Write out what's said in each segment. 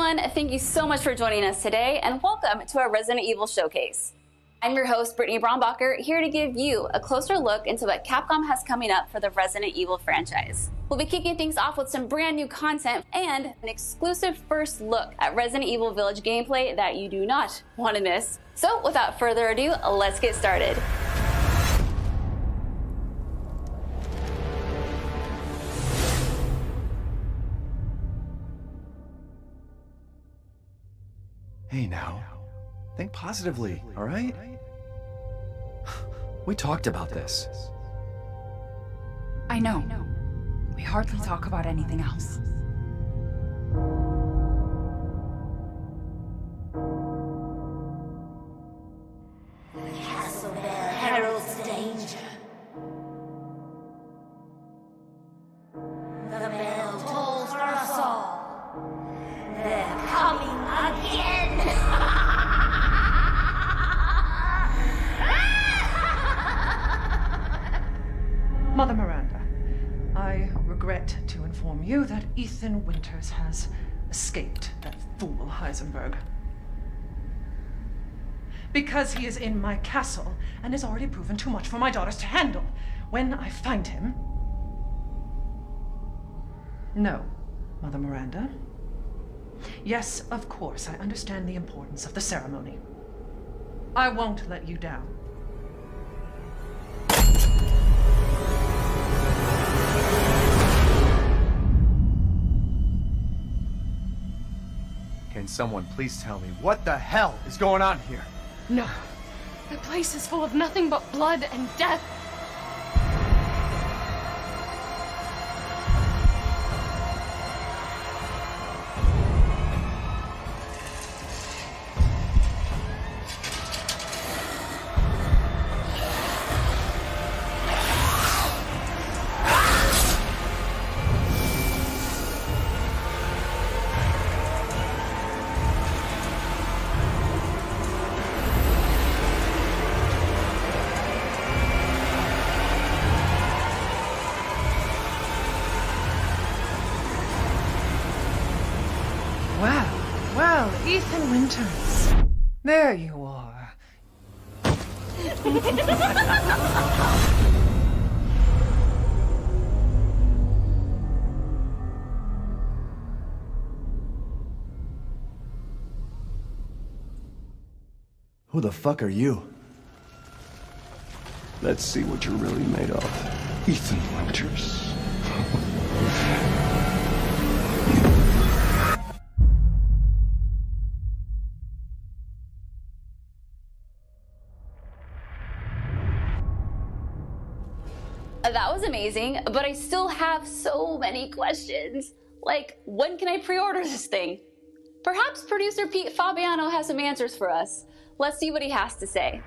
everyone, thank you so much for joining us today, and welcome to our Resident Evil Showcase. I'm your host, Brittany Brombacher, here to give you a closer look into what Capcom has coming up for the Resident Evil franchise. We'll be kicking things off with some brand new content and an exclusive first look at Resident Evil Village gameplay that you do not want to miss. So without further ado, let's get started. Hey now, think positively, all right? We talked about this. I know. We hardly talk about anything else. The castle bell heralds danger. The bell tolls for us all. They're coming again! Mother Miranda, I regret to inform you that Ethan Winters has escaped that fool Heisenberg. Because he is in my castle and has already proven too much for my daughters to handle. When I find him... No, Mother Miranda. Yes, of course, I understand the importance of the ceremony. I won't let you down. Can someone please tell me what the hell is going on here? No. The place is full of nothing but blood and death. Well, Ethan Winters. There you are. Who the fuck are you? Let's see what you're really made of, Ethan Winters. That was amazing, but I still have so many questions. Like, when can I pre-order this thing? Perhaps producer Pete Fabiano has some answers for us. Let's see what he has to say.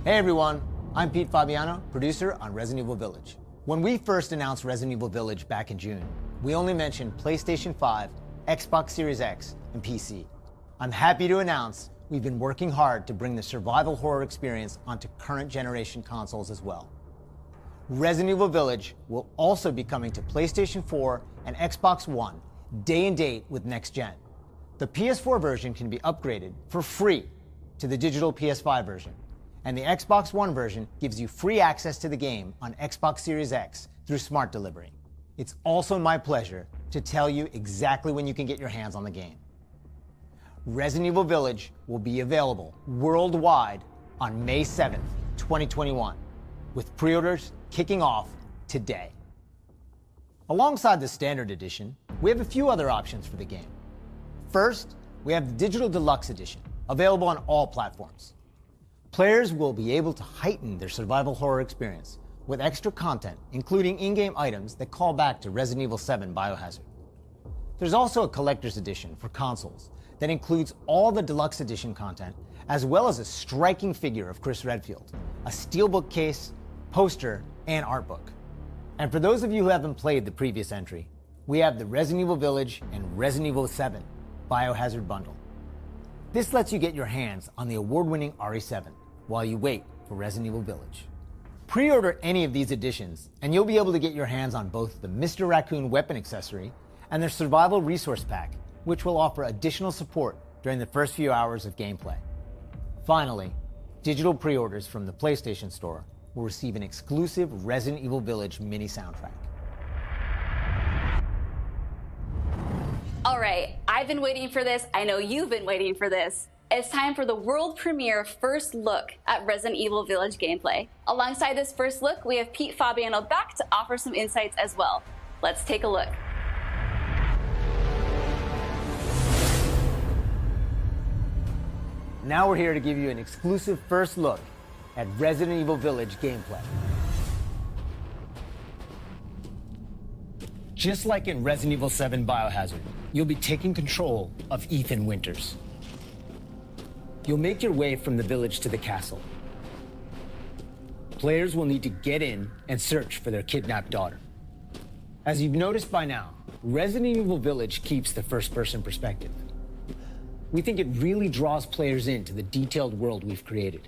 Hey everyone, I'm Pete Fabiano, producer on Resident Evil Village. When we first announced Resident Evil Village back in June, we only mentioned PlayStation 5, Xbox Series X, and PC. I'm happy to announce we've been working hard to bring the survival horror experience onto current generation consoles as well. Resident Evil Village will also be coming to PlayStation 4 and Xbox One, day and date with next gen. The PS4 version can be upgraded for free to the digital PS5 version, and the Xbox One version gives you free access to the game on Xbox Series X through Smart Delivery. It's also my pleasure to tell you exactly when you can get your hands on the game. Resident Evil Village will be available worldwide on May 7th, 2021, with pre-orders kicking off today. Alongside the Standard Edition, we have a few other options for the game. First, we have the Digital Deluxe Edition, available on all platforms. Players will be able to heighten their survival horror experience with extra content, including in-game items that call back to Resident Evil 7 Biohazard. There's also a Collector's Edition for consoles that includes all the Deluxe Edition content, as well as a striking figure of Chris Redfield, a steelbook case, poster, and art book. And for those of you who haven't played the previous entry, we have the Resident Evil Village and Resident Evil 7 Biohazard bundle. This lets you get your hands on the award-winning RE7 while you wait for Resident Evil Village. Pre-order any of these editions, and you'll be able to get your hands on both the Mr. Raccoon weapon accessory, and their Survival Resource Pack, which will offer additional support during the first few hours of gameplay. Finally, digital pre-orders from the PlayStation Store will receive an exclusive Resident Evil Village mini soundtrack. All right, I've been waiting for this. I know you've been waiting for this. It's time for the world premiere first look at Resident Evil Village gameplay. Alongside this first look, we have Pete Fabiano back to offer some insights as well. Let's take a look. Now we're here to give you an exclusive first look at Resident Evil Village gameplay. Just like in Resident Evil 7 Biohazard, you'll be taking control of Ethan Winters. You'll make your way from the village to the castle. Players will need to get in and search for their kidnapped daughter. As you've noticed by now, Resident Evil Village keeps the first-person perspective. We think it really draws players into the detailed world we've created.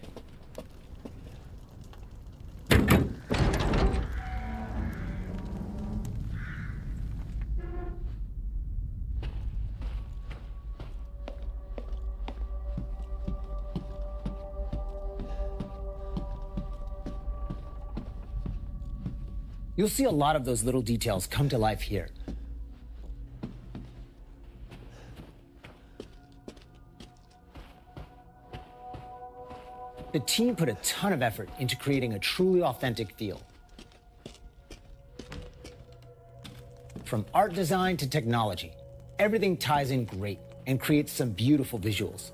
You'll see a lot of those little details come to life here. The team put a ton of effort into creating a truly authentic feel. From art design to technology, everything ties in great and creates some beautiful visuals.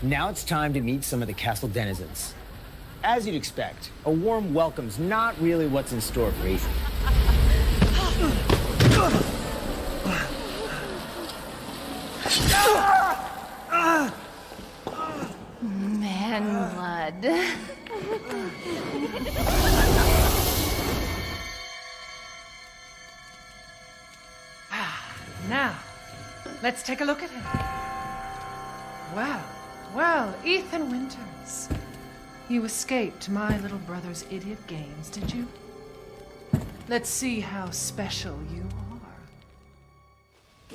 Now it's time to meet some of the castle denizens. As you'd expect, a warm welcome's not really what's in store for Ethan. Man blood. Now, let's take a look at him. Well, Ethan Winters. You escaped my little brother's idiot games, did you? Let's see how special you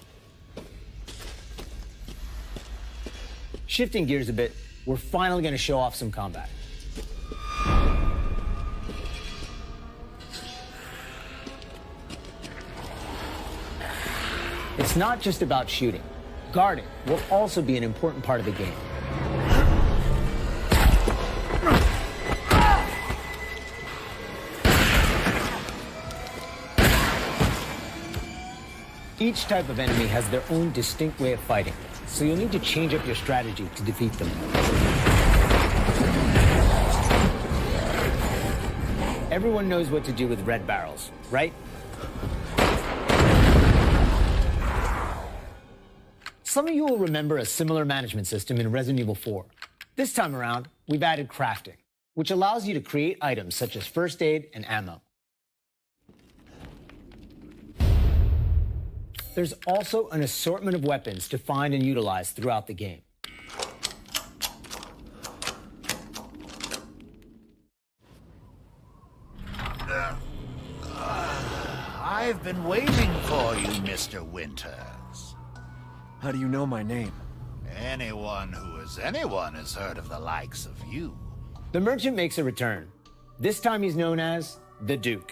are. Shifting gears a bit, we're finally going to show off some combat. It's not just about shooting. Guarding will also be an important part of the game. Each type of enemy has their own distinct way of fighting, so you'll need to change up your strategy to defeat them. Everyone knows what to do with red barrels, right? Some of you will remember a similar management system in Resident Evil 4. This time around, we've added crafting, which allows you to create items such as first aid and ammo. There's also an assortment of weapons to find and utilize throughout the game. I've been waiting for you, Mr. Winters. How do you know my name? Anyone who is anyone has heard of the likes of you. The merchant makes a return. This time he's known as the Duke.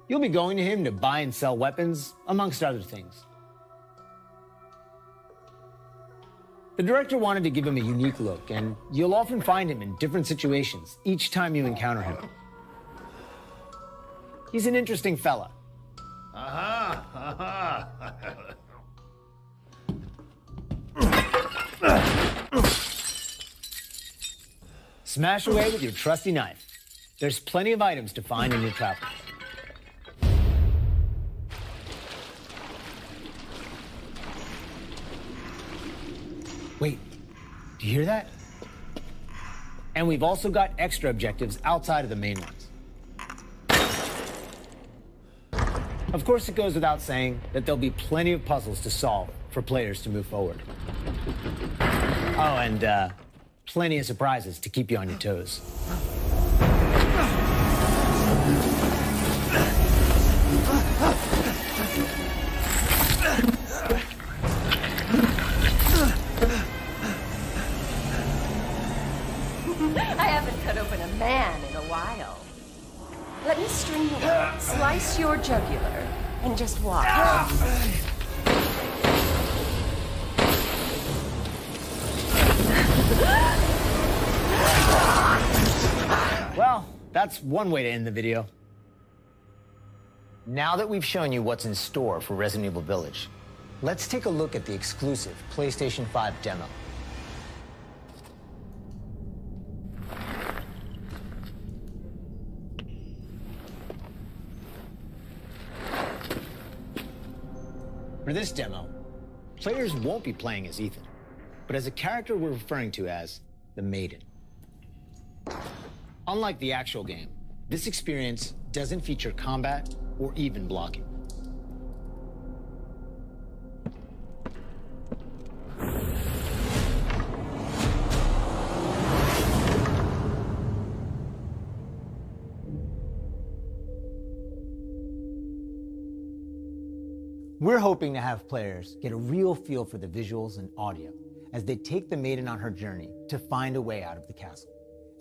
You'll be going to him to buy and sell weapons, amongst other things. The director wanted to give him a unique look, and you'll often find him in different situations each time you encounter him. He's an interesting fella. Smash away with your trusty knife. There's plenty of items to find in your travels. Wait, do you hear that? And we've also got extra objectives outside of the main ones. Of course, it goes without saying that there'll be plenty of puzzles to solve for players to move forward. Oh, and plenty of surprises to keep you on your toes. I haven't cut open a man in a while. Let me string you up, slice your jugular, and just watch. Well, that's one way to end the video. Now that we've shown you what's in store for Resident Evil Village, let's take a look at the exclusive PlayStation 5 demo. For this demo, players won't be playing as Ethan, but as a character we're referring to as the Maiden. Unlike the actual game, this experience doesn't feature combat or even blocking. We're hoping to have players get a real feel for the visuals and audio as they take the Maiden on her journey to find a way out of the castle.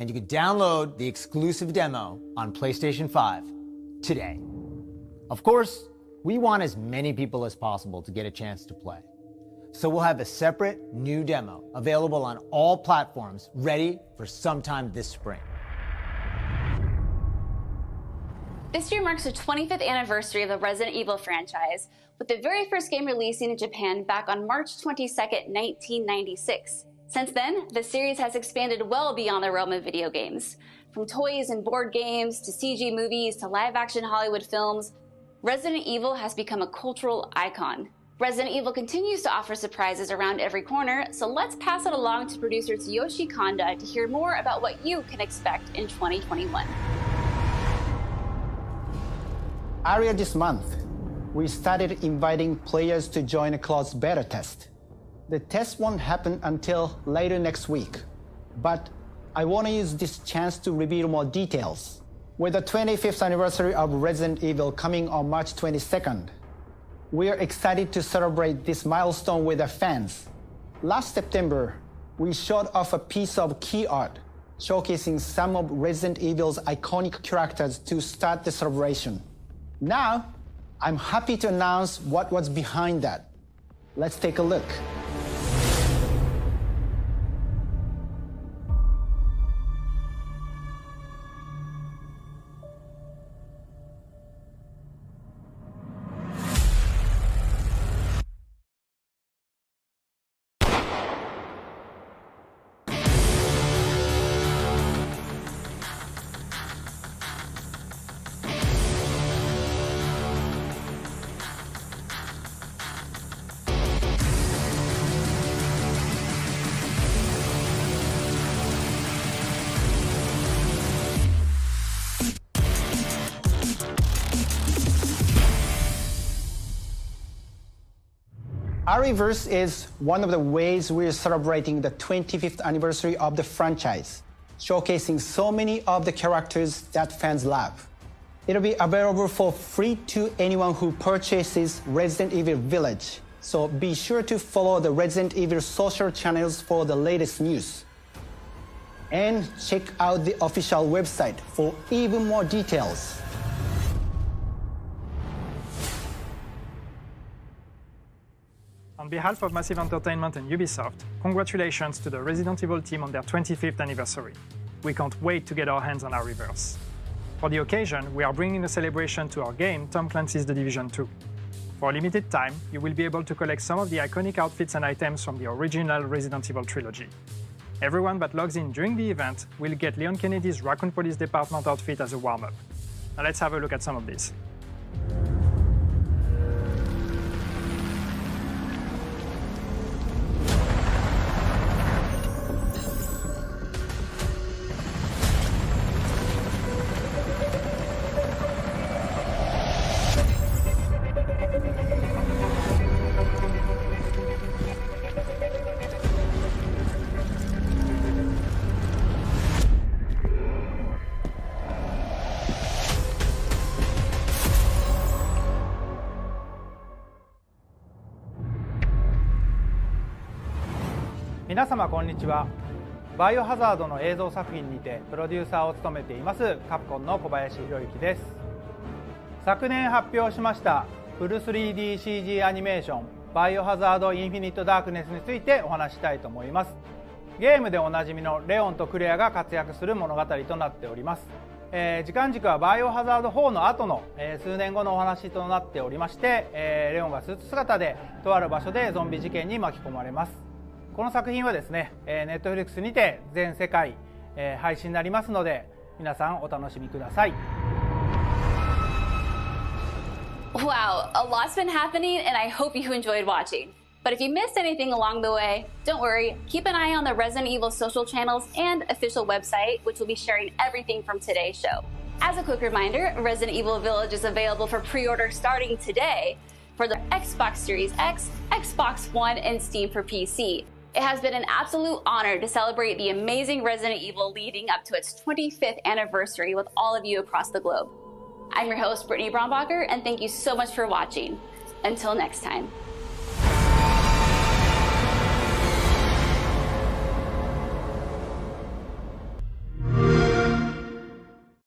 And you can download the exclusive demo on PlayStation 5 today. Of course, we want as many people as possible to get a chance to play. So we'll have a separate new demo available on all platforms, ready for sometime this spring. This year marks the 25th anniversary of the Resident Evil franchise, with the very first game releasing in Japan back on March 22nd, 1996. Since then, the series has expanded well beyond the realm of video games. From toys and board games, to CG movies, to live-action Hollywood films, Resident Evil has become a cultural icon. Resident Evil continues to offer surprises around every corner, so let's pass it along to producer Tsuyoshi Kanda to hear more about what you can expect in 2021. Earlier this month, we started inviting players to join a closed beta test. The test won't happen until later next week, but I want to use this chance to reveal more details. With the 25th anniversary of Resident Evil coming on March 22nd, we are excited to celebrate this milestone with our fans. Last September, we showed off a piece of key art showcasing some of Resident Evil's iconic characters to start the celebration. Now, I'm happy to announce what was behind that. Let's take a look. Ariverse is one of the ways we're celebrating the 25th anniversary of the franchise, showcasing so many of the characters that fans love. It'll be available for free to anyone who purchases Resident Evil Village, so be sure to follow the Resident Evil social channels for the latest news. And check out the official website for even more details. On behalf of Massive Entertainment and Ubisoft, congratulations to the Resident Evil team on their 25th anniversary. We can't wait to get our hands on Ariverse. For the occasion, we are bringing a celebration to our game, Tom Clancy's The Division 2. For a limited time, you will be able to collect some of the iconic outfits and items from the original Resident Evil trilogy. Everyone that logs in during the event will get Leon Kennedy's Raccoon Police Department outfit as a warm-up. Now let's have a look at some of these. 皆様こんにちは。バイオハザードの映像作品にてプロデューサーを務めていますカプコンの小林博之です。昨年発表しましたフル 3DCG アニメーションバイオハザードインフィニットダークネスについてお話したいと思います。ゲームでおなじみのレオンとクレアが活躍する物語となっております。時間軸はバイオハザード4の後の、数年後のお話となっておりまして、レオンがスーツ姿でとある場所でゾンビ事件に巻き込まれます。この作品はですね、Netflix にて全世界、配信になりますので皆さんお楽しみください。Wow, a lot's been happening, and I hope you enjoyed watching. But if you missed anything along the way, don't worry, keep an eye on the Resident Evil social channels and official website, which will be sharing everything from today's show. As a quick reminder, Resident Evil Village is available for pre-order starting today for the Xbox Series X, Xbox One, and Steam for PC. It has been an absolute honor to celebrate the amazing Resident Evil leading up to its 25th anniversary with all of you across the globe. I'm your host, Brittany Brombacher, and thank you so much for watching. Until next time.